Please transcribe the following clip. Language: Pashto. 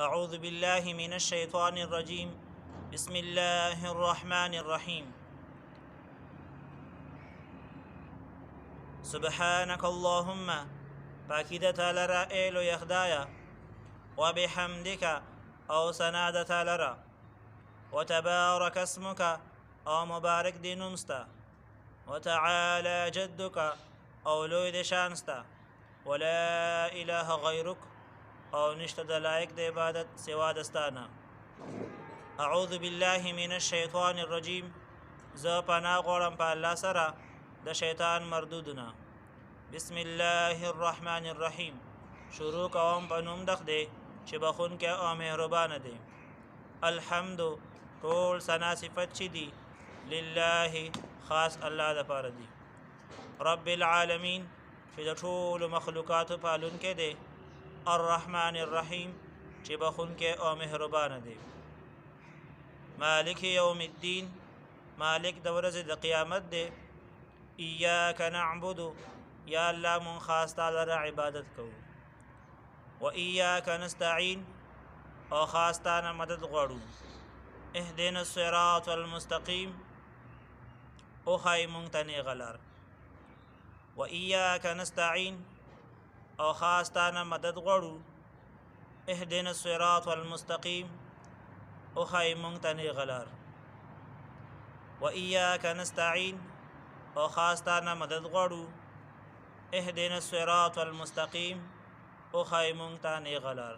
أعوذ بالله من الشيطان الرجيم. بسم الله الرحمن الرحيم. سبحانك اللهم پاکی تعالى ایلو یخدایا وبحمدك او سناد تعالى وتبارك اسمك او مبارك دي نمستا وتعالى جدك او لوی شانستا ولا اله غيرك او نشت دلائق د عبادت سوا دستانا. اعوذ بالله من الشيطان الرجيم. ز پناه غوړم په الله سره د شیطان مردودنا. بسم الله الرحمن الرحيم. شروع کوم په نوم د خدای چې بخون کې او مهربان دی. الحمد ټول ثنا صفت چې دي لله خاص الله د پاره دي. رب العالمین چې د ټول مخلوقات پالون کې دی. الرحمن الرحیم چې بخون کې او مهربان دی. مالک یوم الدین مالک د ورځې د قیامت دی. ایاک نعبد یا الله مون خاص تعالی عبادت کوو. و ایاک نستعین او خاص تعالی مدد غواړو. اهدنا الصراط المستقیم او خای مونږ ته نیغه لار. و ایاک نستعین او خاص تعالی مدد غواړو. اهدنا الصراط المستقیم او خای مونږ ته نیغه لار. و ایاک نستعین او خاص تعالی مدد غواړو. اهدنا الصراط المستقیم او خای مونږ ته نیغه لار.